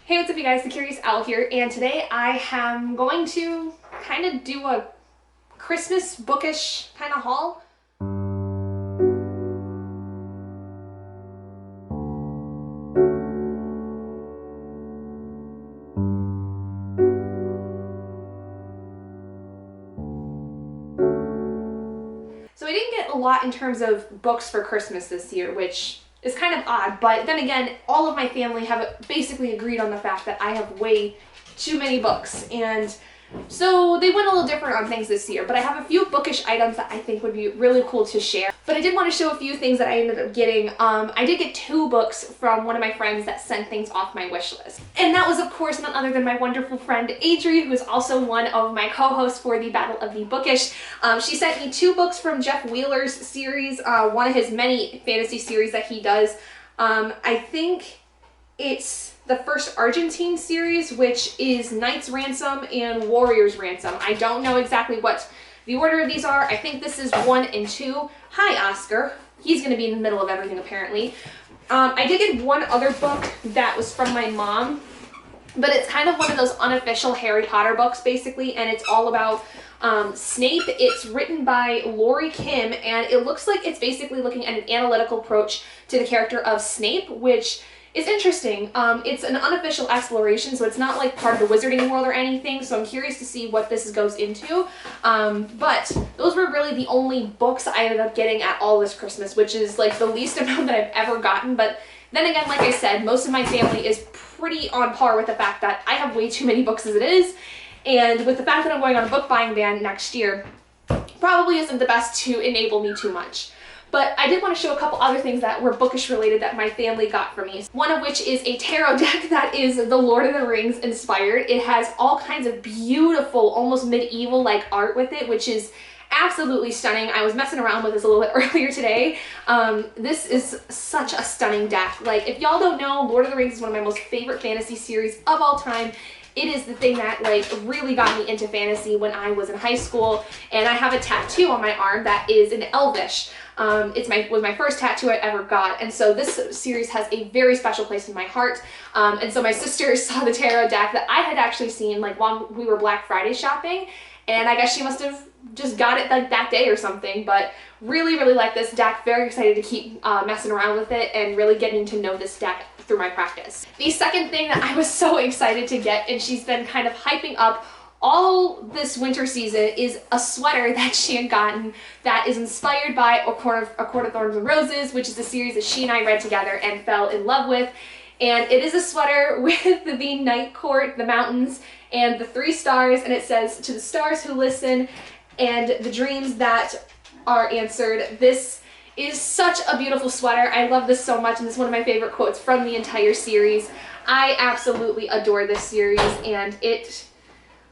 Hey, what's up you guys, the Curious Owl here, and today I am going to kind of do a Christmas bookish kind of haul. So I didn't get a lot in terms of books for Christmas this year, which is kind of odd, but then again, all of my family have basically agreed on the fact that I have way too many books, and so they went a little different on things this year, but I have a few bookish items that I think would be really cool to share. But I did want to show a few things that I ended up getting. I did get 2 books from one of my friends that sent things off my wish list. And that was, of course, none other than my wonderful friend Adri, who is also one of my co-hosts for the Battle of the Bookish. She sent me 2 books from Jeff Wheeler's series, one of his many fantasy series that he does. I think it's the first Argentine series, which is Knight's Ransom and Warrior's Ransom. I don't know exactly what the order of these are. I think this is 1 and 2. Hi, Oscar. He's going to be in the middle of everything, apparently. I did get one other book that was from my mom, but it's kind of one of those unofficial Harry Potter books, basically, and it's all about Snape. It's written by Lori Kim, and it looks like it's basically looking at an analytical approach to the character of Snape, which is interesting. It's an unofficial exploration, so it's not like part of the wizarding world or anything, so I'm curious to see what this goes into. But those were really the only books I ended up getting at all this Christmas, which is like the least amount that I've ever gotten. But then again, like I said, most of my family is pretty on par with the fact that I have way too many books as it is, and with the fact that I'm going on a book buying ban next year, probably isn't the best to enable me too much. But I did want to show a couple other things that were bookish related that my family got for me. One of which is a tarot deck that is the Lord of the Rings inspired. It has all kinds of beautiful, almost medieval like art with it, which is absolutely stunning. I was messing around with this a little bit earlier today. This is such a stunning deck. Like, if y'all don't know, Lord of the Rings is one of my most favorite fantasy series of all time. It is the thing that like really got me into fantasy when I was in high school, and I have a tattoo on my arm that is an Elvish. It was my first tattoo I ever got, and so this series has a very special place in my heart. And so my sister saw the tarot deck that I had actually seen like while we were Black Friday shopping, and I guess she must have just got it like that day or something. But really like this deck. Very excited to keep messing around with it and really getting to know this deck through my practice. The second thing that I was so excited to get, and she's been kind of hyping up all this winter season, is a sweater that she had gotten that is inspired by A Court of Thorns and Roses, which is a series that she and I read together and fell in love with. And it is a sweater with the Night Court, the mountains, and the 3 stars, and it says, "To the stars who listen and the dreams that are answered." This is such a beautiful sweater. I love this so much, and this is one of my favorite quotes from the entire series. I absolutely adore this series, and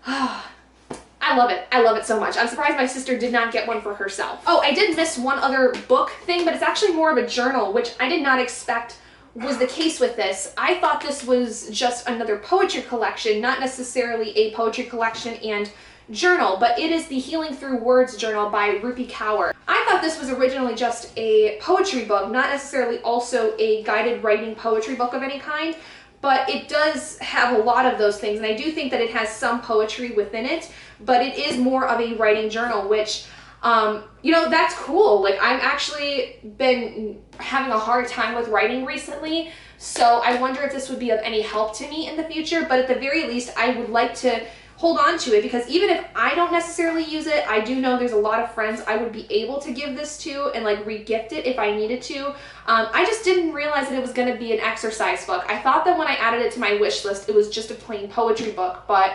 I love it. I love it so much. I'm surprised my sister did not get one for herself. Oh, I did miss one other book thing, but it's actually more of a journal, which I did not expect was the case with this. I thought this was just another poetry collection, not necessarily a poetry collection and journal, but it is the Healing Through Words journal by Rupi Kaur. I thought this was originally just a poetry book, not necessarily also a guided writing poetry book of any kind, but it does have a lot of those things, and I do think that it has some poetry within it, but it is more of a writing journal, which, you know, that's cool. Like, I've actually been having a hard time with writing recently, so I wonder if this would be of any help to me in the future, but at the very least, I would like to hold on to it, because even if I don't necessarily use it, I do know there's a lot of friends I would be able to give this to and like re-gift it if I needed to. I just didn't realize that it was going to be an exercise book. I thought that when I added it to my wish list, it was just a plain poetry book, but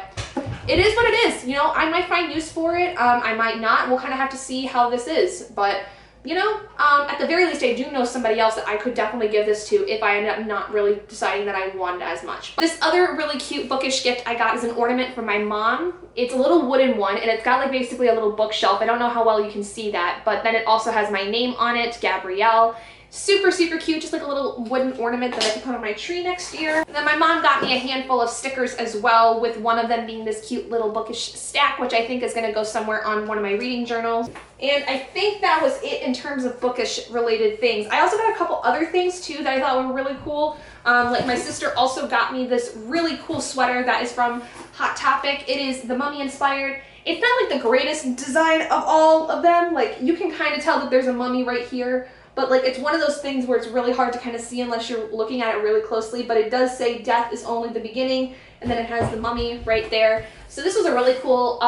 it is what it is. You know, I might find use for it. I might not. We'll kind of have to see how this is, but you know, at the very least, I do know somebody else that I could definitely give this to if I end up not really deciding that I wanted as much. This other really cute bookish gift I got is an ornament from my mom. It's a little wooden one, and it's got like basically a little bookshelf. I don't know how well you can see that, but then it also has my name on it, Gabrielle. Super cute, just like a little wooden ornament that I can put on my tree next year. And then my mom got me a handful of stickers as well, with one of them being this cute little bookish stack, which I think is going to go somewhere on one of my reading journals. And I think that was it in terms of bookish related things. I also got a couple other things too that I thought were really cool. Like my sister also got me this really cool sweater that is from Hot Topic. It is the mummy inspired. It's not like the greatest design of all of them. Like you can kind of tell that there's a mummy right here, but like it's one of those things where it's really hard to kind of see unless you're looking at it really closely. But it does say death is only the beginning, and then it has the mummy right there. So this was a really cool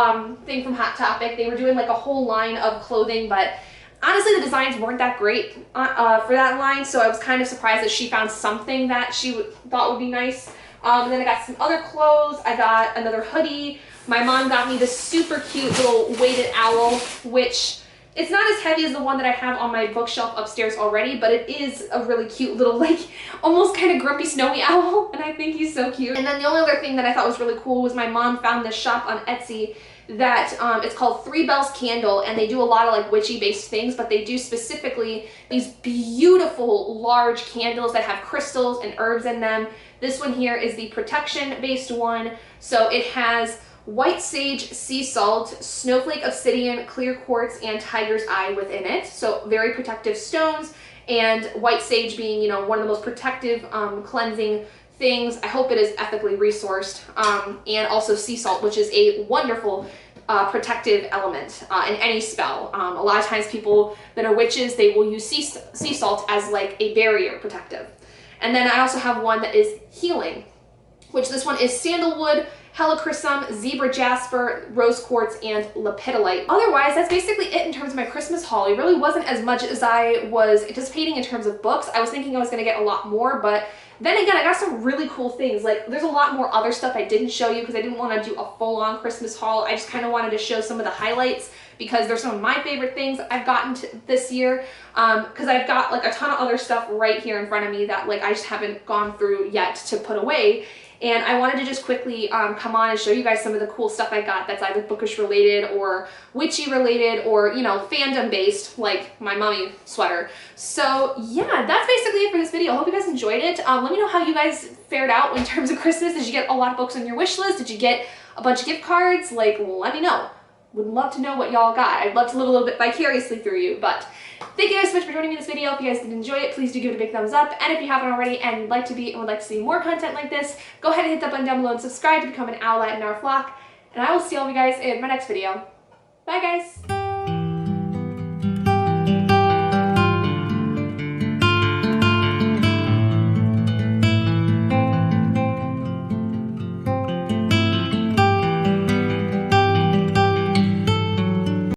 thing from Hot Topic. They were doing like a whole line of clothing, but honestly, the designs weren't that great for that line, so I was kind of surprised that she found something that she thought would be nice. And then I got some other clothes. I got another hoodie. My mom got me this super cute little weighted owl, which it's not as heavy as the one that I have on my bookshelf upstairs already, but it is a really cute little, like, almost kind of grumpy snowy owl, and I think he's so cute. And then the only other thing that I thought was really cool was my mom found this shop on Etsy that it's called Three Bells Candle, and they do a lot of like witchy based things, but they do specifically these beautiful large candles that have crystals and herbs in them. This one here is the protection based one, so it has white sage, sea salt, snowflake obsidian, clear quartz, and tiger's eye within it. So very protective stones, and white sage being, you know, one of the most protective cleansing things. I hope it is ethically resourced, and also sea salt, which is a wonderful protective element in any spell. A lot of times people that are witches, they will use sea salt as like a barrier protective. And then I also have one that is healing, which this one is sandalwood, helichrysum, zebra jasper, rose quartz, and lepidolite. Otherwise, that's basically it in terms of my Christmas haul. It really wasn't as much as I was anticipating in terms of books. I was thinking I was gonna get a lot more, but then again, I got some really cool things. Like, there's a lot more other stuff I didn't show you because I didn't want to do a full-on Christmas haul. I just kind of wanted to show some of the highlights because they're some of my favorite things I've gotten this year. Because I've got like a ton of other stuff right here in front of me that like I just haven't gone through yet to put away. And I wanted to just quickly come on and show you guys some of the cool stuff I got that's either bookish related or witchy related or, you know, fandom based, like my mummy sweater. So yeah, that's basically it for this video. I hope you guys enjoyed it. Let me know how you guys fared out in terms of Christmas. Did you get a lot of books on your wish list? Did you get a bunch of gift cards? Like, let me know. Would love to know what y'all got. I'd love to live a little bit vicariously through you, but thank you guys so much for joining me in this video. If you guys did enjoy it, please do give it a big thumbs up. And if you haven't already and would like to be and would like to see more content like this, go ahead and hit that button down below and subscribe to become an owlet in our flock. And I will see all of you guys in my next video. Bye guys!